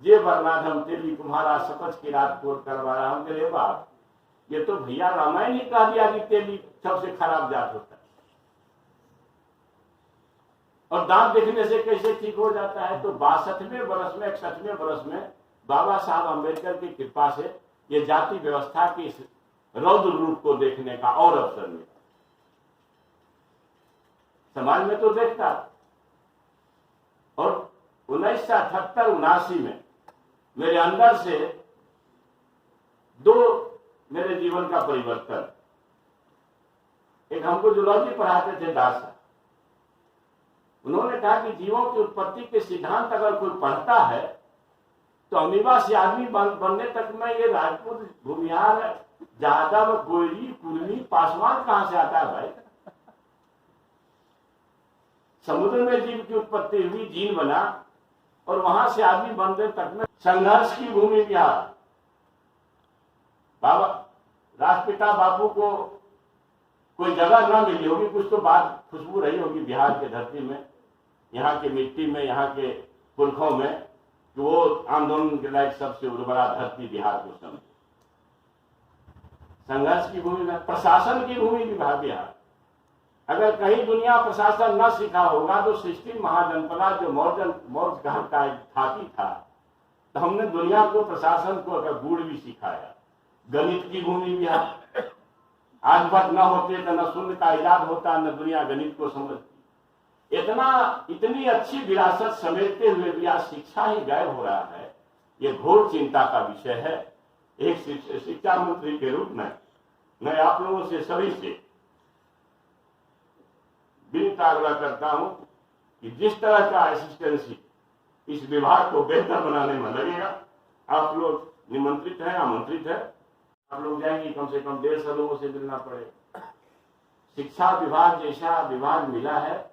जे वर्णाधम तेरी तुम्हारा सपच की रात कोर करवा रहा हूं। तेरे बाप, ये तो भैया रामायण ही कह दिया कि तेली सबसे खराब जात होता है। और दांत देखने से कैसे ठीक हो जाता है? तो 62वें वर्ष में 61वें वर्ष में बाबा साहब अम्बेडकर की कृपा से ये जाति व्यवस्था की रौद्र रूप को देखने का और अवसर मिला। समाज में तो देखता, और 1978-79 में मेरे अंदर से दो मेरे जीवन का परिवर्तन। एक हमको जूलॉजी पढ़ाते थे दास साहब, उन्होंने कहा कि जीवों की उत्पत्ति के सिद्धांत अगर कोई पढ़ता है तो अमीबा से आदमी बनने तक में ये राजपूत, भूमिहार, जादव, गोयरी, कुर्मी, पासवान कहां से आता है भाई? समुद्र में जीव की उत्पत्ति हुई, जीन बना, और वहां से आदमी बनने तक में संघर्ष की भूमि बिहार। बाबा राष्ट्रपिता बापू को कोई जगह ना मिली होगी, कुछ तो बात खुशबू रही होगी बिहार के धरती में, यहाँ की मिट्टी में, यहाँ के पुरखों में, कि वो आंदोलन के लायक सबसे उर्वरा धरती बिहार को समझे। संघर्ष की भूमि में, प्रशासन की भूमि बिहार। अगर कहीं दुनिया प्रशासन न सीखा होगा तो सिस्टीम महाजनपदा जो मौर्ज का एक थाती था, तो हमने दुनिया को, प्रशासन को अगर गुड़ भी सिखाया। गणित की भूमि बिहार, आर्यभट्ट न होते तो न शून्य का इजाद होता, न दुनिया गणित को समझती। इतनी अच्छी विरासत समेटते हुए भी आज शिक्षा ही गायब हो रहा है। ये घोर चिंता का विषय है। एक शिक्षा मंत्री के रूप में मैं आप लोगों से, सभी से विनम्र आग्रह करता हूं कि जिस तरह का असिस्टेंसी इस विभाग को बेहतर बनाने में लगेगा, आप लोग निमंत्रित हैं, आमंत्रित है। आप लोग जाएंगे, कम से कम 150 लोगों से मिलना पड़ेगा। शिक्षा विभाग जैसा विभाग मिला है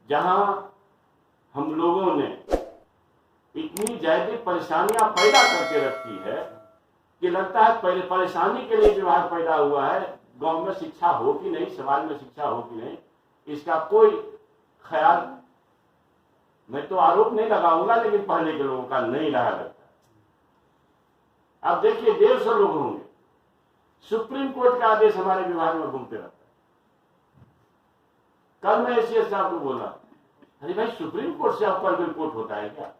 जहां हम लोगों ने इतनी ज्यादा परेशानियां पैदा करके रखी है कि लगता है पहले परेशानी के लिए विभाग पैदा हुआ है। गांव में शिक्षा हो कि नहीं, समाज में शिक्षा हो कि नहीं, इसका कोई ख्याल, मैं तो आरोप नहीं लगाऊंगा, लेकिन पहले के लोगों का नहीं रहा लगता। अब देखिए 150 लोग होंगे, सुप्रीम कोर्ट का आदेश हमारे विभाग में घूमते रहता है। कल मैं एसीएस साहब को बोला, अरे भाई सुप्रीम कोर्ट से ऊपर कोई कोर्ट होता है क्या?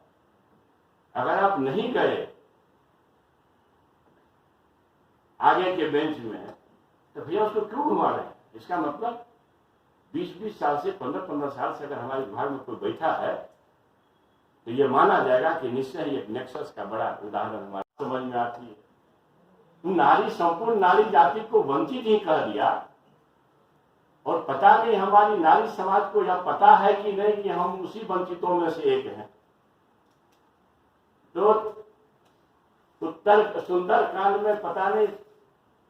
अगर आप नहीं गए आगे के बेंच में तो भैया उसको क्यों घुमा रहे हैं? इसका मतलब 20-20 साल से, 15-15 साल से अगर हमारे विभाग में कोई बैठा है तो ये माना जाएगा कि निश्चय ही एक नेक्सस का बड़ा उदाहरण हमारे समझ में आती है। नारी, संपूर्ण नारी जाति को वंचित ही कह दिया, और पता नहीं हमारी नारी समाज को यह पता है कि नहीं कि हम उसी वंचितों में से एक हैं। तो उत्तर सुंदरकांड में पता नहीं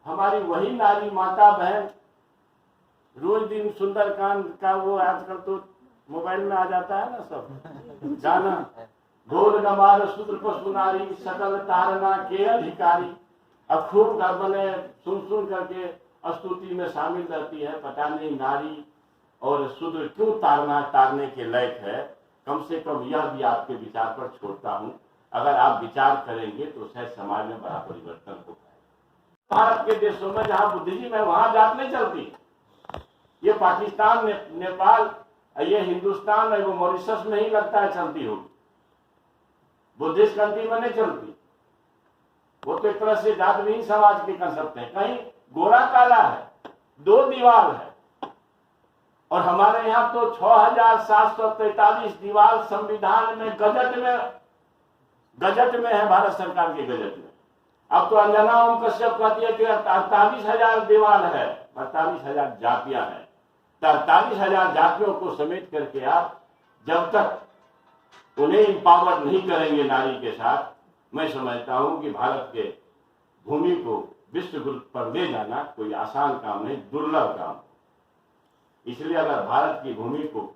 हमारी वही नारी माता बहन रोज दिन सुंदरकांड का, वो आजकल तो मोबाइल में आ जाता है ना सब गाना, घोर गमार शूद्र पशु नारी सकल तारना के अधिकारी। अब खूब बने सुन करके स्तुति में शामिल रहती है। पता नहीं नारी और शूद्र क्यों तारने के लायक है। कम से कम यह भी आपके विचार पर छोड़ता हूं, अगर आप विचार करेंगे तो शायद समाज में बड़ा परिवर्तन होगा। भारत के देशों में जहां बुद्धिज्म है वहां जात नहीं चलती। ये पाकिस्तान, नेपाल, ये हिंदुस्तान और मॉरिशस में ही लगता है चलती होगी, बुद्धिस्ट कंट्री में नहीं चलती। वो तो एक तरह से जात विहीन समाज के कंसेप्ट है। कहीं गोरा काला है, 2 दीवार है, और हमारे यहाँ तो 6743 दीवार संविधान में, गजट में है, भारत सरकार के गजट में। अब तो अंजना ओम कश्यप कहती है कि 48,000 दीवार है, 48,000 जातियां हैं। 48,000 जातियों को समेट करके आप जब तक उन्हें इंपावर नहीं करेंगे नारी के साथ, मैं समझता हूं कि भारत के भूमि को विश्व गुरु पर ले जाना कोई आसान काम नहीं, दुर्लभ काम। इसलिए अगर भारत की भूमि को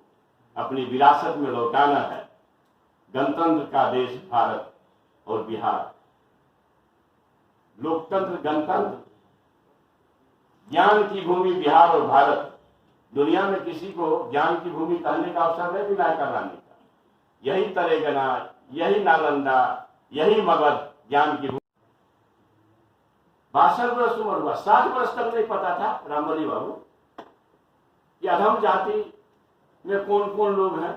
अपनी विरासत में लौटाना है, गणतंत्र का देश भारत और बिहार, लोकतंत्र, गणतंत्र, ज्ञान की भूमि बिहार और भारत, दुनिया में किसी को ज्ञान की भूमि कहने का अवसर नहीं मिला है कराने का। यही तरेगा ना यही नालंदा, यही मगध ज्ञान की 62 वर्ष उम्र हुआ, 60 वर्ष तक नहीं पता था रामबली बाबू कि अधम जाति में कौन कौन लोग हैं।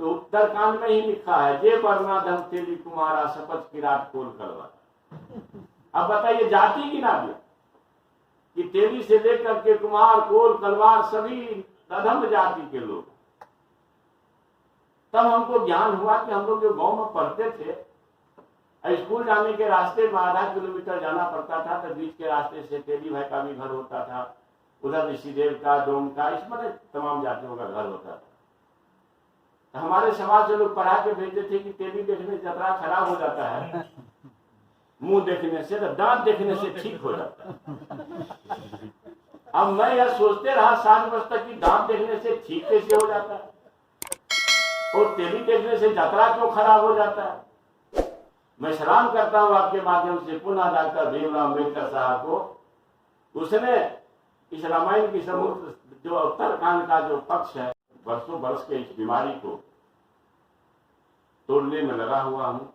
तो उत्तरकांड में ही लिखा है, जे वर्णाधम तेली कुमारा शपथ किराट कोल कलवा। अब बताइए जाति की ना दिया कि तेली से लेकर के कुमार, कोल, कलवार सभी अधम जाति के लोग। तब हमको ज्ञान हुआ कि हम लोग जो गांव में पढ़ते थे, स्कूल जाने के रास्ते में आधा किलोमीटर जाना पड़ता था, तो बीच के रास्ते से तेली भाई का भी घर होता था, उधर ऋषिदेव का, डोम का, इसमें तमाम जातियों का घर होता था। तो हमारे समाज से लोग पढ़ा के भेजते थे कि तेली देखने से जतरा खराब हो जाता है, मुंह देखने से, तो दांत देखने से ठीक हो जाता है। अब मैं यह सोचते रहा 60 वर्ष तक कि दांत देखने से ठीक कैसे हो जाता है और तेली देखने से जतरा क्यों खराब हो जाता है। मैं सलाम करता हूं आपके माध्यम से पुनः डॉक्टर भीमराव अम्बेडकर साहब को। उसने इस रामायण की समूह जो उत्तरकांड का जो पक्ष है, वर्षों वर्ष के इस बीमारी को तोड़ने में लगा हुआ हूं।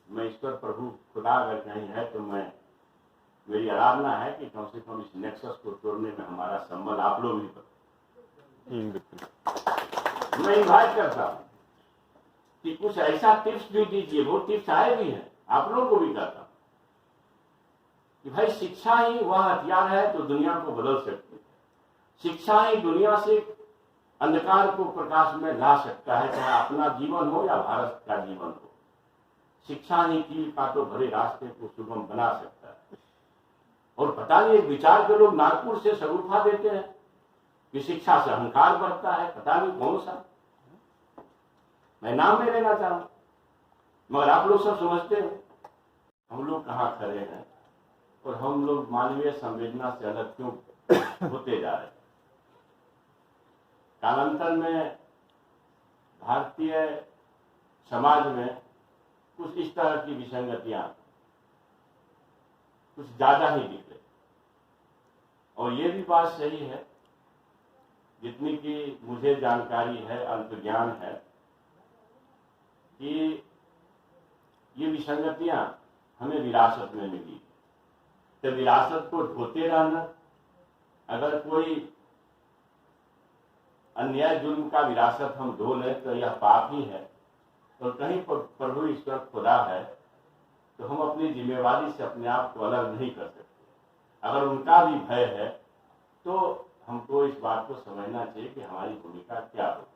मैं ईश्वर प्रभु खुदा अगर कहीं है तो मेरी आराधना है कि कम से कम इस नेक्सस को तोड़ने में हमारा संबल आप लोग भी करें। मैं इन्वाइट करता हूं कि कुछ ऐसा टिप्स भी दीजिए, वो टिप्स आए भी हैं, आप लोगों को भी कहता हूं कि भाई शिक्षा ही वह हथियार है जो दुनिया को बदल सकती है। शिक्षा ही दुनिया से अंधकार को प्रकाश में ला सकता है, चाहे अपना जीवन हो या भारत का जीवन हो। शिक्षा ही कील कांटों भरे रास्ते को सुगम बना सकता है। और पता नहीं एक विचार के लोग नागपुर से शगुफा देते हैं कि शिक्षा से अहंकार बढ़ता है, पता नहीं कौन सा, मैं नाम नहीं लेना चाहूं, मगर आप लोग सब समझते हो हम लोग कहां खड़े हैं और हम लोग मानवीय संवेदना से अलग क्यों होते जा रहे हैं। कालांतर में भारतीय समाज में कुछ इस तरह की विसंगतियां कुछ ज्यादा ही दिख रही। और ये भी बात सही है, जितनी की मुझे जानकारी है, अंतर्ज्ञान है, कि ये विसंगतियां हमें विरासत में मिली। तो विरासत को ढोते रहना, अगर कोई अन्याय जुल्म का विरासत हम ढो लें तो यह पाप ही है। तो कहीं प्रभु ईश्वर खुदा है तो हम अपनी जिम्मेवारी से अपने आप को अलग नहीं कर सकते। अगर उनका भी भय है तो हमको इस बात को समझना चाहिए कि हमारी भूमिका क्या हो।